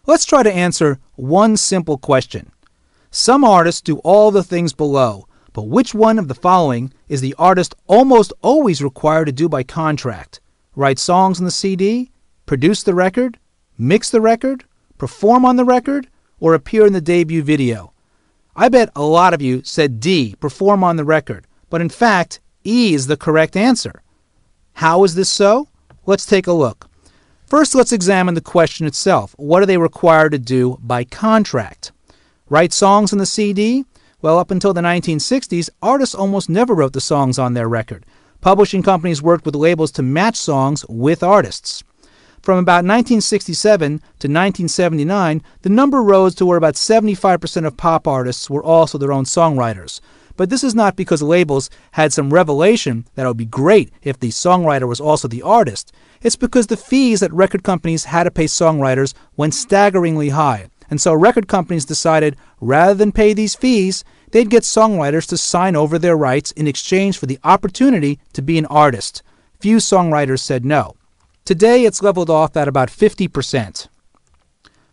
Let's try to answer one simple question. Some artists do all the things below, but which one of the following is the artist almost always required to do by contract? Write songs on the CD, produce the record, mix the record, perform on the record, or appear in the debut video? I bet a lot of you said D, perform on the record, but in fact, E is the correct answer. How is this so? Let's take a look. First, let's examine the question itself. What are they required to do by contract? Write songs on the CD? Well, up until the 1960s, artists almost never wrote the songs on their record. Publishing companies worked with labels to match songs with artists. From about 1967 to 1979, the number rose to where about 75% of pop artists were also their own songwriters. But this is not because labels had some revelation that it would be great if the songwriter was also the artist. It's because the fees that record companies had to pay songwriters went staggeringly high. And so record companies decided rather than pay these fees, they'd get songwriters to sign over their rights in exchange for the opportunity to be an artist. Few songwriters said no. Today it's leveled off at about 50%.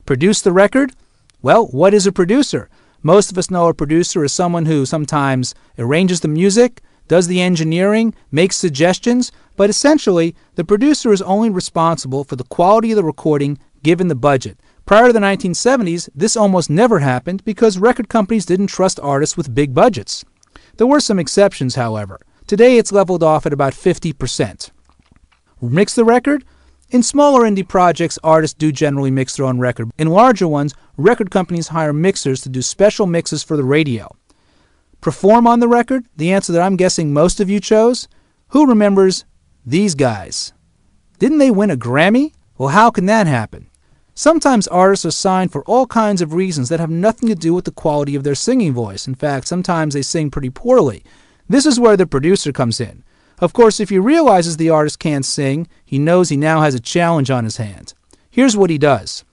Produce the record? Well, what is a producer? Most of us know a producer is someone who sometimes arranges the music, does the engineering, makes suggestions, but essentially the producer is only responsible for the quality of the recording given the budget. Prior to the 1970s, this almost never happened because record companies didn't trust artists with big budgets. There were some exceptions, however. Today it's leveled off at about 50%. Mix the record? In smaller indie projects, artists do generally mix their own record. In larger ones, record companies hire mixers to do special mixes for the radio. Perform on the record? The answer that I'm guessing most of you chose? Who remembers these guys? Didn't they win a Grammy? Well, how can that happen? Sometimes artists are signed for all kinds of reasons that have nothing to do with the quality of their singing voice. In fact, sometimes they sing pretty poorly. This is where the producer comes in. Of course, if he realizes the artist can't sing, he knows he now has a challenge on his hands. Here's what he does.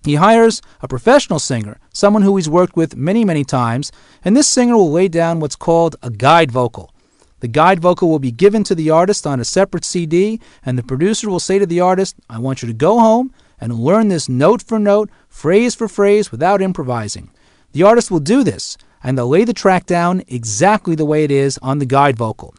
He hires a professional singer, someone who he's worked with many times, and this singer will lay down what's called a guide vocal. The guide vocal will be given to the artist on a separate CD, and the producer will say to the artist, I want you to go home and learn this note for note, phrase for phrase, without improvising. The artist will do this, and they'll lay the track down exactly the way it is on the guide vocal.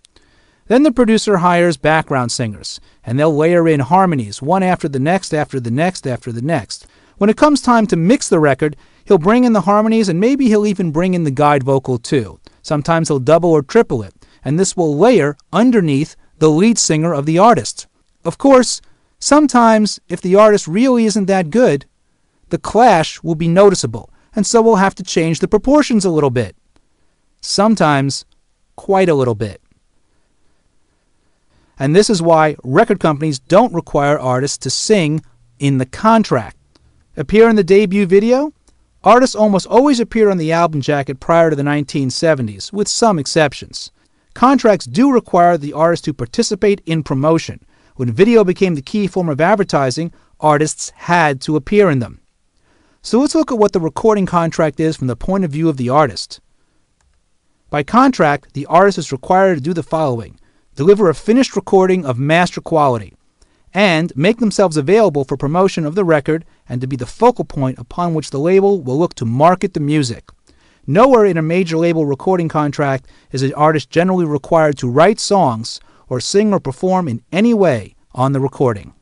Then the producer hires background singers, and they'll layer in harmonies, one after the next, after the next, after the next. When it comes time to mix the record, he'll bring in the harmonies, and maybe he'll even bring in the guide vocal too. Sometimes he'll double or triple it, and this will layer underneath the lead singer of the artist. Of course, sometimes, if the artist really isn't that good, the clash will be noticeable, and so we'll have to change the proportions a little bit. Sometimes, quite a little bit. And this is why record companies don't require artists to sing in the contract. Appear in the debut video? Artists almost always appear on the album jacket prior to the 1970s, with some exceptions. Contracts do require the artist to participate in promotion. When video became the key form of advertising, artists had to appear in them. So let's look at what the recording contract is from the point of view of the artist. By contract, the artist is required to do the following: deliver a finished recording of master quality, and make themselves available for promotion of the record and to be the focal point upon which the label will look to market the music. Nowhere in a major label recording contract is an artist generally required to write songs or sing or perform in any way on the recording.